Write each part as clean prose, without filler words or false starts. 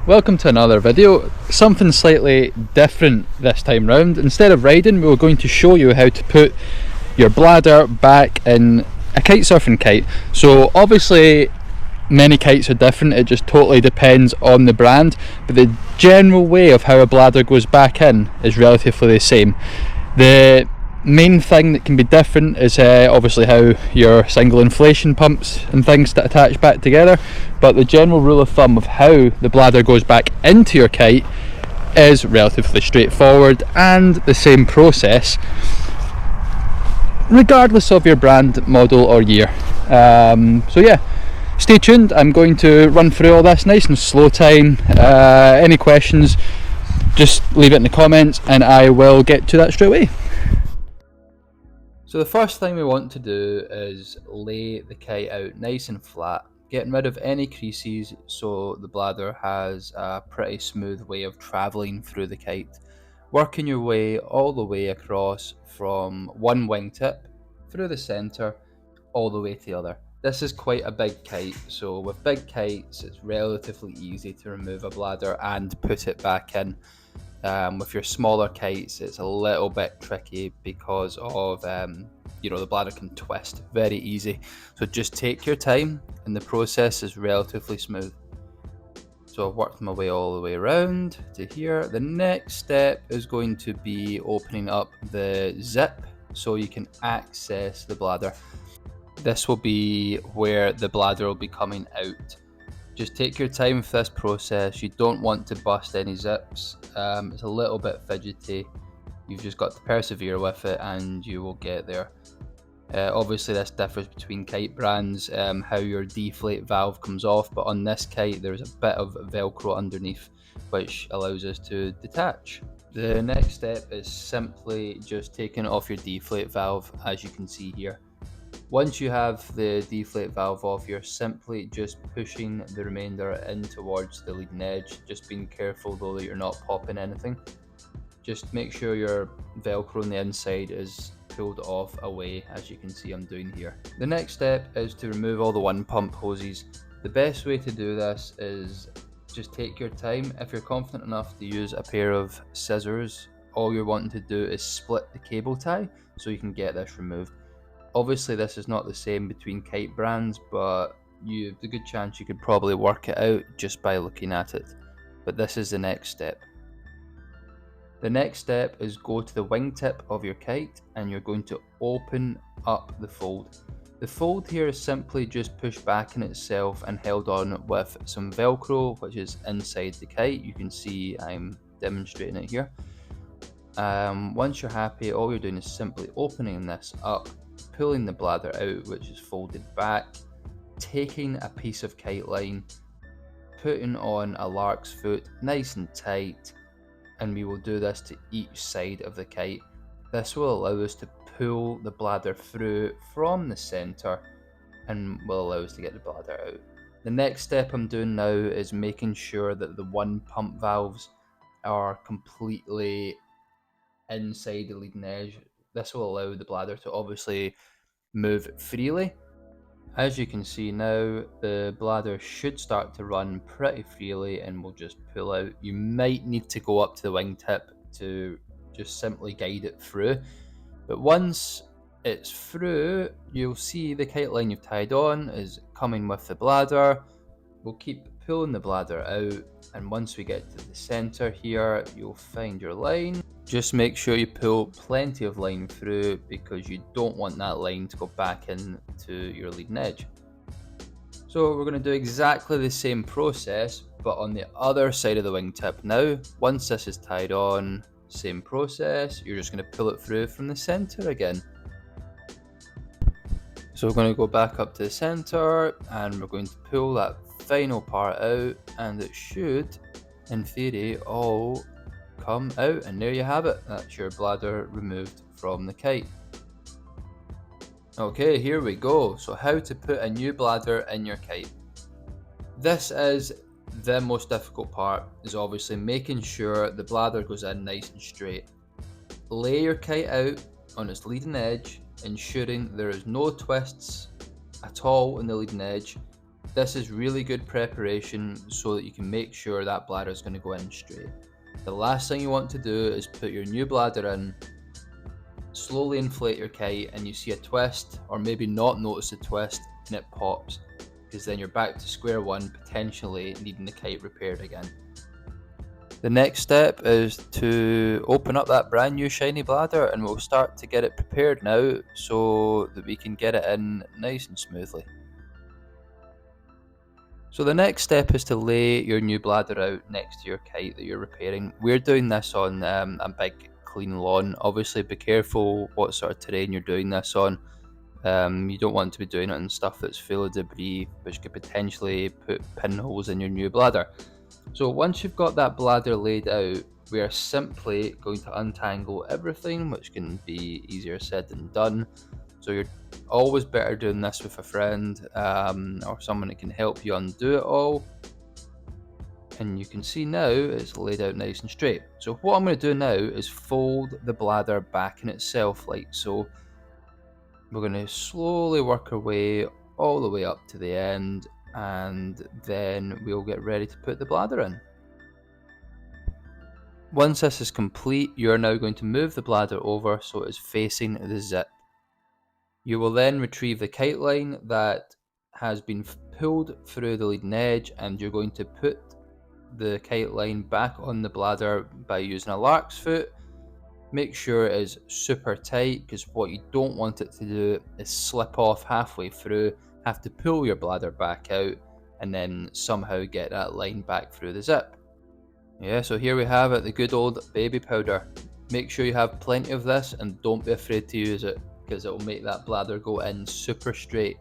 Welcome to another video, something slightly different this time round. Instead of riding, we're going to show you how to put your bladder back in a kitesurfing kite. So obviously many kites are different, it just totally depends on the brand, but the general way of how a bladder goes back in is relatively the same. The main thing that can be different is obviously how your single inflation pumps and things to attach back together, but the general rule of thumb of how the bladder goes back into your kite is relatively straightforward and the same process regardless of your brand, model or year. So yeah, stay tuned. I'm going to run through all this nice and slow time. Any questions, just leave it in the comments and I will get to that straight away. So the first thing we want to do is lay the kite out nice and flat, getting rid of any creases so the bladder has a pretty smooth way of travelling through the kite. Working your way all the way across from one wingtip through the centre all the way to the other. This is quite a big kite, so with big kites it's relatively easy to remove a bladder and put it back in. With your smaller kites it's a little bit tricky because of the bladder can twist very easy, so just take your time and the process is relatively smooth. So I've worked my way all the way around to here. The next step is going to be opening up the zip so you can access the bladder. This will be where the bladder will be coming out. Just take your time for this process. You don't want to bust any zips. It's a little bit fidgety. You've just got to persevere with it and you will get there. Obviously this differs between kite brands, how your deflate valve comes off, but on this kite there's a bit of velcro underneath which allows us to detach. The next step is simply just taking off your deflate valve, as you can see here. Once you have the deflate valve off, you're simply just pushing the remainder in towards the leading edge, just being careful though that you're not popping anything. Just make sure your velcro on the inside is pulled off away, as you can see I'm doing here. The next step is to remove all the one pump hoses. The best way to do this is just take your time. If you're confident enough to use a pair of scissors, all you're wanting to do is split the cable tie so you can get this removed. Obviously this is not the same between kite brands, but you have a good chance you could probably work it out just by looking at it. But this is the next step. The next step is go to the wingtip of your kite and you're going to open up the fold. The fold here is simply just pushed back in itself and held on with some velcro which is inside the kite. You can see I'm demonstrating it here. Once you're happy, all you're doing is simply opening this up, pulling the bladder out which is folded back, taking a piece of kite line, putting on a lark's foot nice and tight, and we will do this to each side of the kite. This will allow us to pull the bladder through from the centre and will allow us to get the bladder out. The next step I'm doing now is making sure that the one pump valves are completely inside the leading edge. This will allow the bladder to obviously move freely. As you can see now, the bladder should start to run pretty freely and will just pull out. You might need to go up to the wingtip to just simply guide it through, but once it's through, you'll see the kite line you've tied on is coming with the bladder. We'll keep pulling the bladder out, and once we get to the center here, you'll find your line. Just make sure you pull plenty of line through because you don't want that line to go back into your leading edge. So we're going to do exactly the same process but on the other side of the wingtip now. Once this is tied on, same process, you're just going to pull it through from the center again. So we're going to go back up to the center and we're going to pull that final part out, and it should in theory all come out, and there you have it. That's your bladder removed from the kite. Okay, here we go. So how to put a new bladder in your kite. This is the most difficult part, is obviously making sure the bladder goes in nice and straight. Lay your kite out on its leading edge, ensuring there is no twists at all in the leading edge. This is really good preparation so that you can make sure that bladder is going to go in straight. The last thing you want to do is put your new bladder in, slowly inflate your kite, and you see a twist, or maybe not notice a twist, and it pops, because then you're back to square one, potentially needing the kite repaired again. The next step is to open up that brand new shiny bladder, and we'll start to get it prepared now so that we can get it in nice and smoothly. So the next step is to lay your new bladder out next to your kite that you're repairing. We're doing this on a big clean lawn. Obviously be careful what sort of terrain you're doing this on. You don't want to be doing it on stuff that's full of debris, which could potentially put pinholes in your new bladder. So once you've got that bladder laid out, we are simply going to untangle everything, which can be easier said than done. So you're always better doing this with a friend or someone that can help you undo it all. And you can see now it's laid out nice and straight. So what I'm going to do now is fold the bladder back in itself like so. We're going to slowly work our way all the way up to the end, and then we'll get ready to put the bladder in. Once this is complete, you're now going to move the bladder over so it is facing the zip. You will then retrieve the kite line that has been pulled through the leading edge, and you're going to put the kite line back on the bladder by using a lark's foot. Make sure it is super tight, because what you don't want it to do is slip off halfway through, have to pull your bladder back out, and then somehow get that line back through the zip. Yeah, so here we have it, the good old baby powder. Make sure you have plenty of this and don't be afraid to use it, because it will make that bladder go in super straight.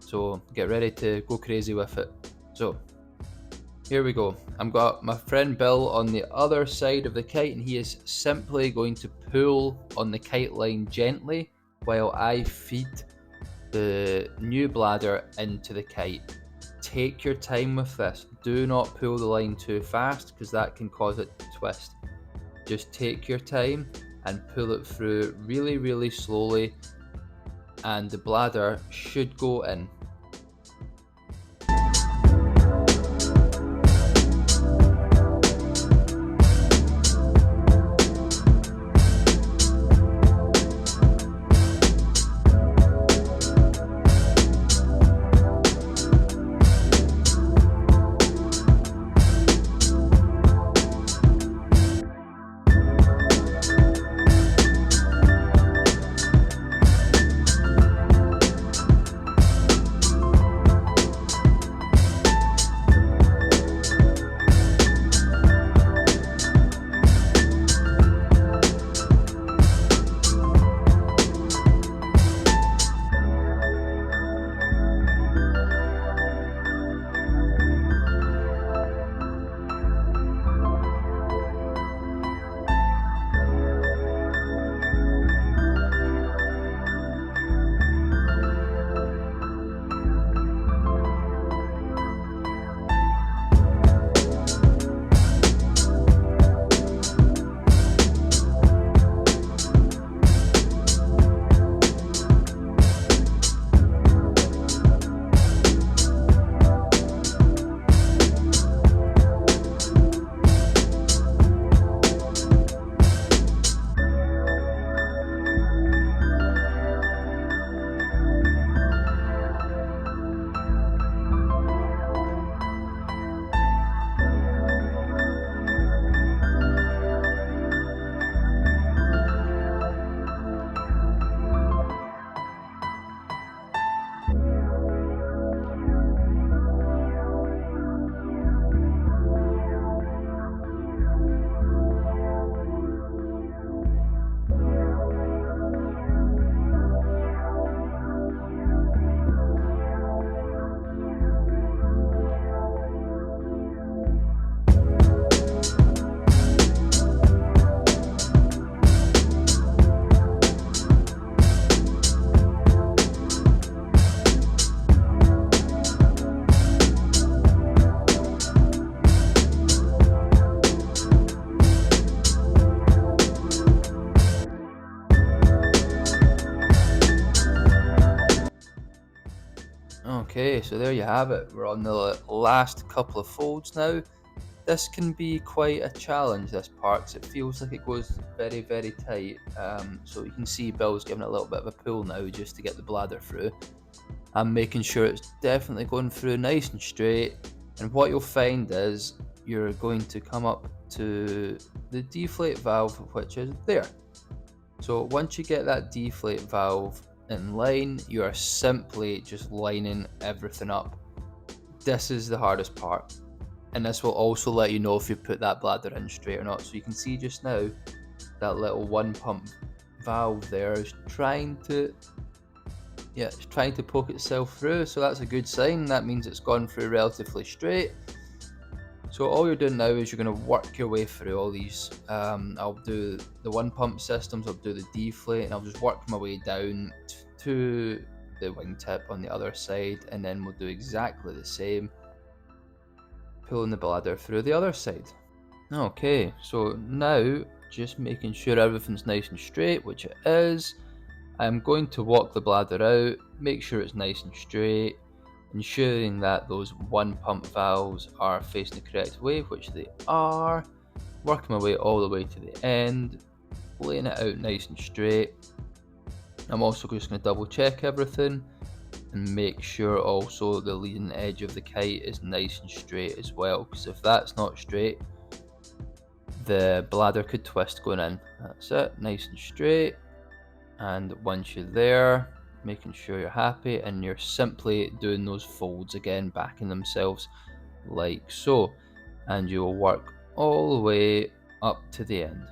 So get ready to go crazy with it. So here we go. I've got my friend Bill on the other side of the kite, and he is simply going to pull on the kite line gently while I feed the new bladder into the kite. Take your time with this. Do not pull the line too fast, because that can cause it to twist. Just take your time and pull it through really, really slowly, and the bladder should go in. Okay, so there you have it. We're on the last couple of folds now. This can be quite a challenge, this part, because it feels like it goes very, very tight. So you can see Bill's giving it a little bit of a pull now just to get the bladder through. I'm making sure it's definitely going through nice and straight. And what you'll find is you're going to come up to the deflate valve, which is there. So once you get that deflate valve in line, you are simply just lining everything up. This is the hardest part, and this will also let you know if you put that bladder in straight or not. So you can see just now that little one pump valve there is trying to poke itself through, so that's a good sign. That means it's gone through relatively straight. So all you're doing now is you're going to work your way through all these. I'll do the one pump systems, I'll do the deflate, and I'll just work my way down to the wingtip on the other side, and then we'll do exactly the same, pulling the bladder through the other side. Okay, so now just making sure everything's nice and straight, which it is. I'm going to walk the bladder out, make sure it's nice and straight, ensuring that those one pump valves are facing the correct way, which they are. Working my way all the way to the end, laying it out nice and straight. I'm also just going to double check everything and make sure also the leading edge of the kite is nice and straight as well, because if that's not straight, the bladder could twist going in. That's it, nice and straight. And once you're there, making sure you're happy, and you're simply doing those folds again, backing themselves like so, and you will work all the way up to the end.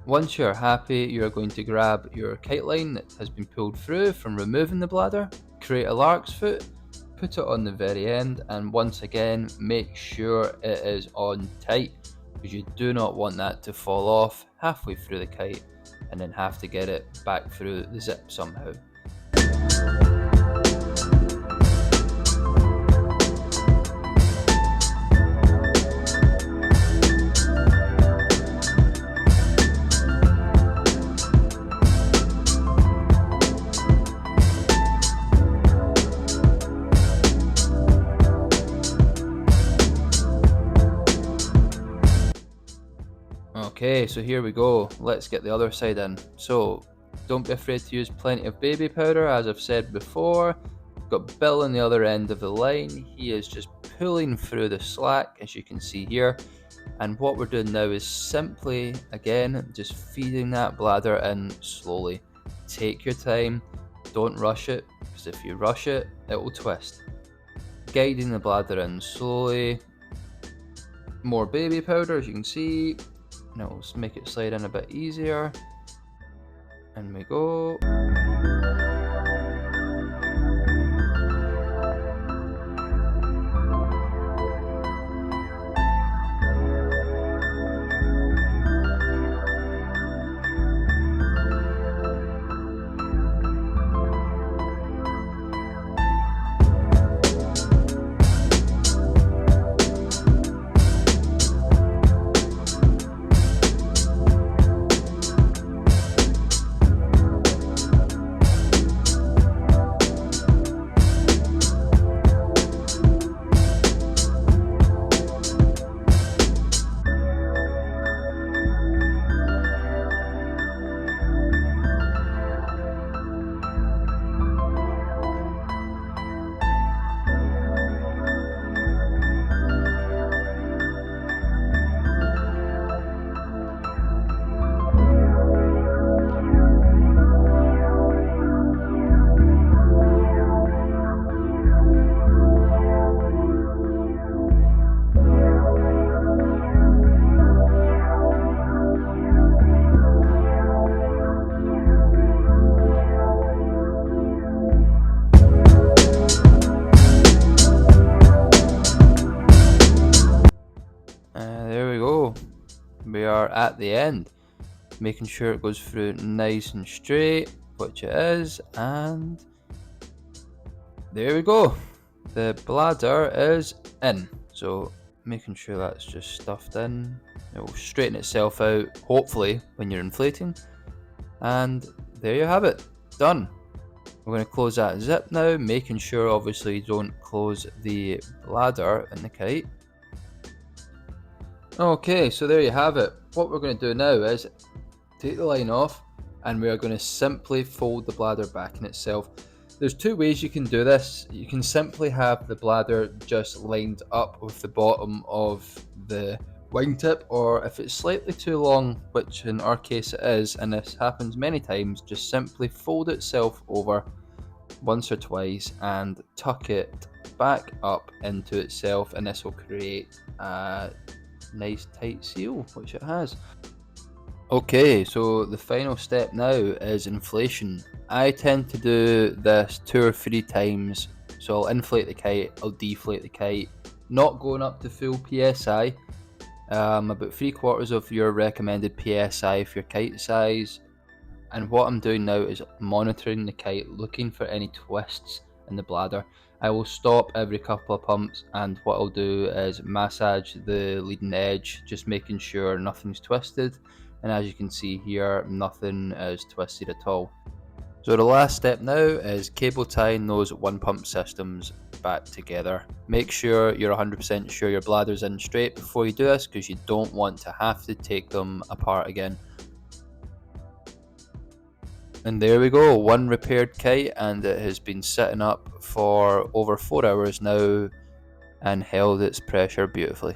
Once you're happy, you're going to grab your kite line that has been pulled through from removing the bladder, create a lark's foot, put it on the very end, and once again make sure it is on tight, because you do not want that to fall off halfway through the kite and then have to get it back through the zip somehow. Okay, so here we go. Let's get the other side in. So don't be afraid to use plenty of baby powder, as I've said before. Got Bill on the other end of the line. He is just pulling through the slack, as you can see here. And what we're doing now is simply, again, just feeding that bladder in slowly. Take your time, don't rush it, because if you rush it, it will twist. Guiding the bladder in slowly. More baby powder, as you can see. Now let's make it slide in a bit easier. And we go. we are at the end, making sure it goes through nice and straight, which it is, and there we go. The bladder is in, so making sure that's just stuffed in. It will straighten itself out, hopefully, when you're inflating. And there you have it, done. We're going to close that zip now, making sure obviously you don't close the bladder in the kite. Okay, so there you have it. What we're going to do now is take the line off, and we are going to simply fold the bladder back in itself. There's two ways you can do this. You can simply have the bladder just lined up with the bottom of the wingtip, or if it's slightly too long, which in our case it is, and this happens many times, just simply fold itself over once or twice and tuck it back up into itself, and this will create a nice tight seal, which it has. Okay, so the final step now is inflation. I tend to do this 2 or 3 times. So I'll inflate the kite, I'll deflate the kite, not going up to full PSI, about 3/4 of your recommended PSI for your kite size. And what I'm doing now is monitoring the kite, looking for any twists in the bladder. I will stop every couple of pumps, and what I'll do is massage the leading edge, just making sure nothing's twisted. And as you can see here, nothing is twisted at all. So the last step now is cable tying those one pump systems back together. Make sure you're 100% sure your bladder's in straight before you do this, because you don't want to have to take them apart again. And there we go, one repaired kite, and it has been sitting up for over 4 hours now and held its pressure beautifully.